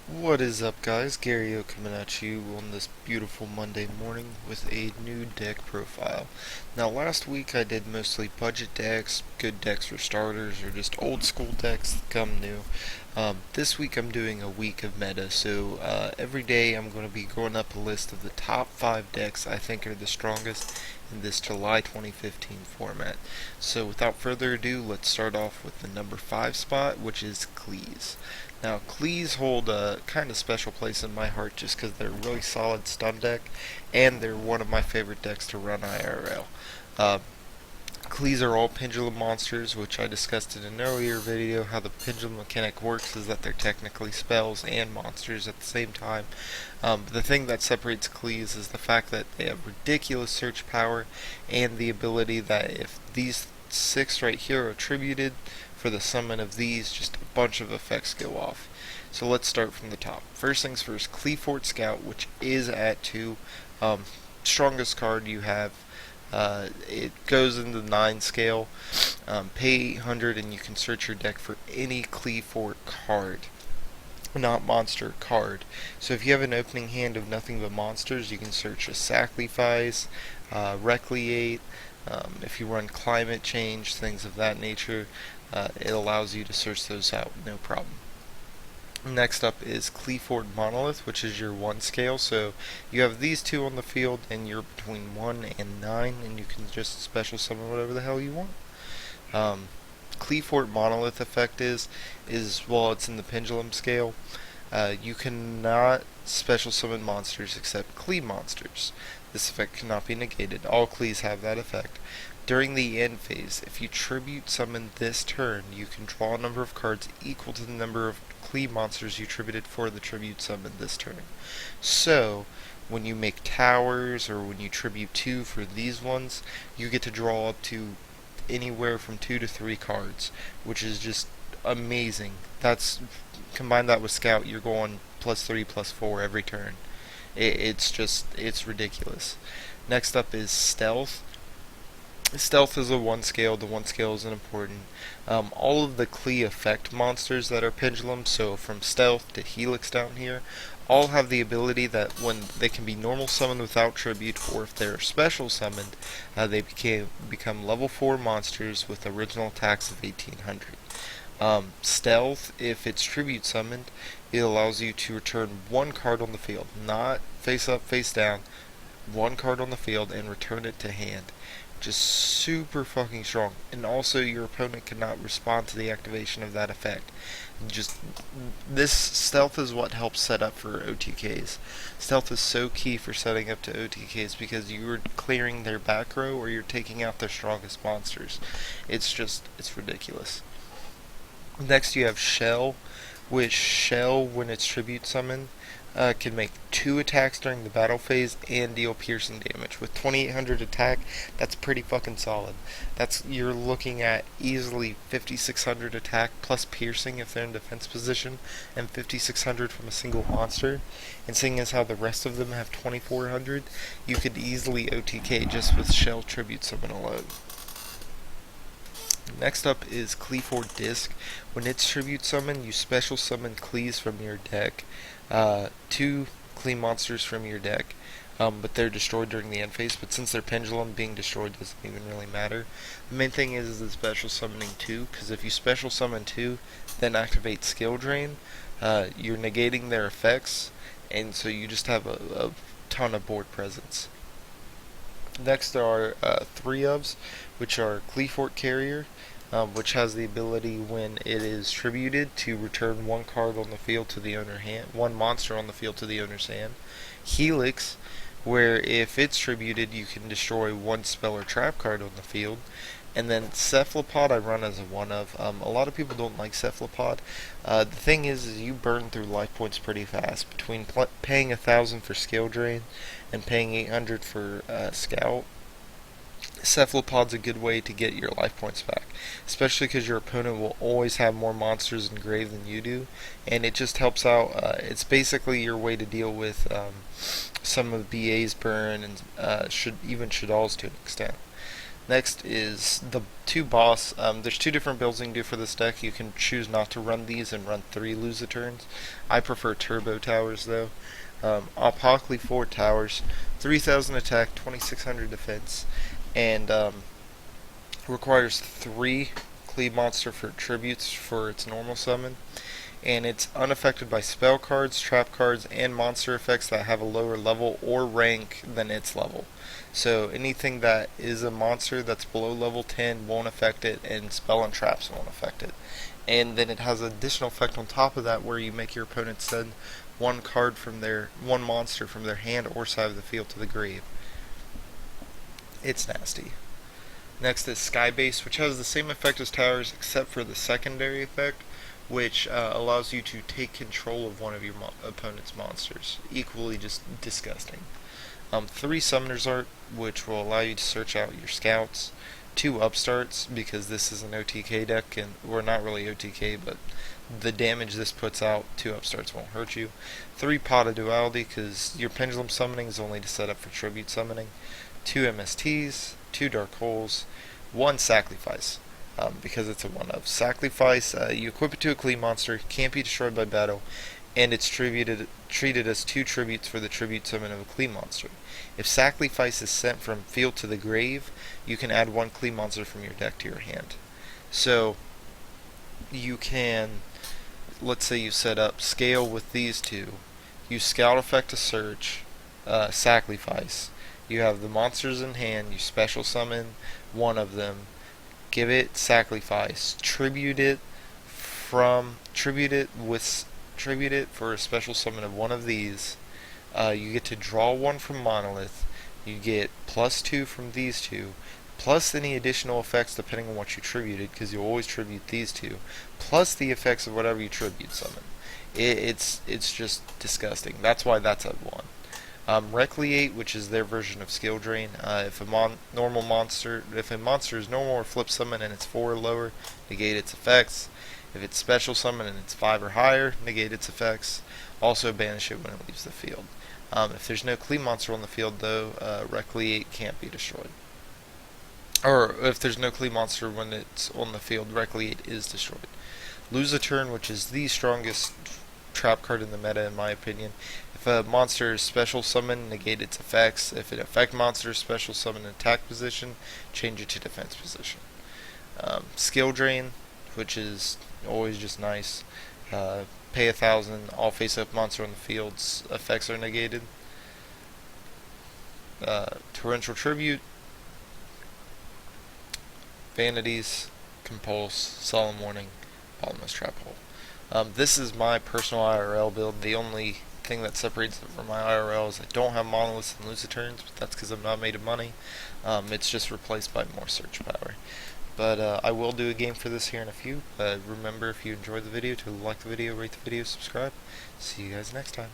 What is up, guys? Gary O coming at you on this beautiful Monday morning with a new deck profile. Now, last week I did mostly budget decks, good decks for starters, or just old school decks that come new. This week I'm doing a week of meta, so every day I'm going to be going up a list of the top 5 decks I think are the strongest in this July 2015 format. So, without further ado, let's start off with the number 5 spot, which is Klees. Now, Klees hold a kind of special place in my heart just because they're a really solid stun deck, and they're one of my favorite decks to run IRL. Uh, Klees are all pendulum monsters, which I discussed in an earlier video. How the pendulum mechanic works is that they're technically spells and monsters at the same time. But the thing that separates Klees is the fact that they have ridiculous search power and the ability that if these 6 right here are attributed for the summon of these, just a bunch of effects go off. So let's start from the top. First things first, Qliphort Scout, which is at 2. Strongest card you have. It goes in the 9 scale. Pay 800 and you can search your deck for any Qliphort card. Not monster card. So if you have an opening hand of nothing but monsters, you can search a Sacrifice, Recreate. If you run Climate Change, things of that nature, it allows you to search those out, no problem. Next up is Qliphort Monolith, which is your 1 scale. So you have these 2 on the field, and you're between 1 and 9, and you can just special summon whatever the hell you want. Qliphort Monolith effect is while it's in the pendulum scale, you cannot special summon monsters except Qli monsters. This effect cannot be negated. All Qlis have that effect. During the end phase, if you tribute summon this turn, you can draw a number of cards equal to the number of Qli monsters you tributed for the tribute summon this turn. So, when you make towers or when you tribute 2 for these ones, you get to draw up to anywhere from 2 to 3 cards, which is just amazing. Combine that with Scout, you're going +3/+4 every turn. It's ridiculous. Next up is Stealth. Stealth is a 1 scale. The 1 scale isn't important. All of the Qli effect monsters that are pendulum, so from Stealth to Helix down here, all have the ability that when they can be normal summoned without tribute, or if they're special summoned, they become level 4 monsters with original attacks of 1800. Stealth, if it's tribute summoned, it allows you to return 1 card on the field, not face up, face down, 1 card on the field and return it to hand. Just super fucking strong. And also your opponent cannot respond to the activation of that effect. Just this stealth is what helps set up for OTKs. Stealth is so key for setting up to OTKs because you're clearing their back row or you're taking out their strongest monsters. It's ridiculous. Next you have Shell, which Shell, when it's tribute summoned, can make 2 attacks during the battle phase and deal piercing damage. With 2800 attack, that's pretty fucking solid. You're looking at easily 5600 attack plus piercing if they're in defense position, and 5600 from a single monster. And seeing as how the rest of them have 2400, you could easily OTK just with Shell tribute summon alone. Next up is Qliphort Disc. When it's tribute summon, you special summon Qlis from your deck. 2 Qli monsters from your deck, but they're destroyed during the end phase. But since they're pendulum, being destroyed doesn't even really matter. The main thing is the special summoning 2, because if you special summon 2, then activate Skill Drain, you're negating their effects, and so you just have a ton of board presence. Next are 3 ofs, which are Qliphort Carrier, which has the ability when it is tributed to return 1 card on the field to the owner's hand, 1 monster on the field to the owner's hand. Helix, where if it's tributed, you can destroy 1 spell or trap card on the field. And then Cephalopod I run as a 1 of. A lot of people don't like Cephalopod. The thing is you burn through life points pretty fast. Between paying 1000 for Skill Drain and paying 800 for Scout, Cephalopod's a good way to get your life points back, especially because your opponent will always have more monsters in grave than you do, and it just helps out. It's basically your way to deal with some of BA's burn and Shadal's to an extent. Next is the two boss. There's two different builds you can do for this deck. You can choose not to run these and run 3 Lose Turns. I prefer Turbo Towers though. Apocally 4 towers, 3,000 attack, 2,600 defense, and requires 3 Cleave Monster for tributes for its normal summon. And it's unaffected by spell cards, trap cards, and monster effects that have a lower level or rank than its level. So anything that is a monster that's below level 10 won't affect it, and spell and traps won't affect it. And then it has an additional effect on top of that where you make your opponent send one monster from their hand or side of the field to the grave. It's nasty. Next is Skybase, which has the same effect as Towers except for the secondary effect, which allows you to take control of one of your opponent's monsters. Equally just disgusting. 3 Summoner's Art, which will allow you to search out your scouts. 2 Upstarts, because this is an OTK deck, and we're not really OTK, but the damage this puts out, 2 Upstarts won't hurt you. 3 Pot of Duality, because your Pendulum Summoning is only to set up for Tribute Summoning. 2 MSTs, 2 Dark Holes, 1 Sacrifice, because it's a 1-of. Sacrifice, you equip it to a Cleave Monster, can't be destroyed by battle, and it's treated as 2 tributes for the tribute summon of a Cleave Monster. If Sacrifice is sent from field to the grave, you can add 1 Cleave Monster from your deck to your hand. So you can, let's say you set up Scale with these 2, use Scout effect to search, Sacrifice. You have the monsters in hand, you special summon 1 of them, give it Sacrifice, tribute it for a special summon of 1 of these. You get to draw 1 from Monolith. You get +2 from these 2, plus any additional effects depending on what you tributed, because you'll always tribute these 2, plus the effects of whatever you tribute summon. It's just disgusting. That's why that's at 1. Recreate, which is their version of Skill Drain. If a monster is normal or flip summon and it's 4 or lower, negate its effects. If it's special summon and it's 5 or higher, negate its effects. Also banish it when it leaves the field. If there's no Cleave Monster on the field though, Recreate can't be destroyed. Or if there's no Cleave Monster when it's on the field, Recreate is destroyed. Lose a Turn, which is the strongest trap card in the meta in my opinion. If a monster is special summon, negate its effects. If it affect monster special summon attack position, change it to defense position. Skill Drain, which is always just nice. Pay 1,000, all face-up monster on the field's effects are negated. Torrential Tribute, Vanities, Compulse, Solemn Warning, Bottomless Trap Hole. This is my personal IRL build. The only thing that separates it from my IRL is I don't have Monoliths and Lose Turns, but that's because I'm not made of money. It's just replaced by more search power. But I will do a game for this here in a few. Remember, if you enjoyed the video, to like the video, rate the video, subscribe. See you guys next time.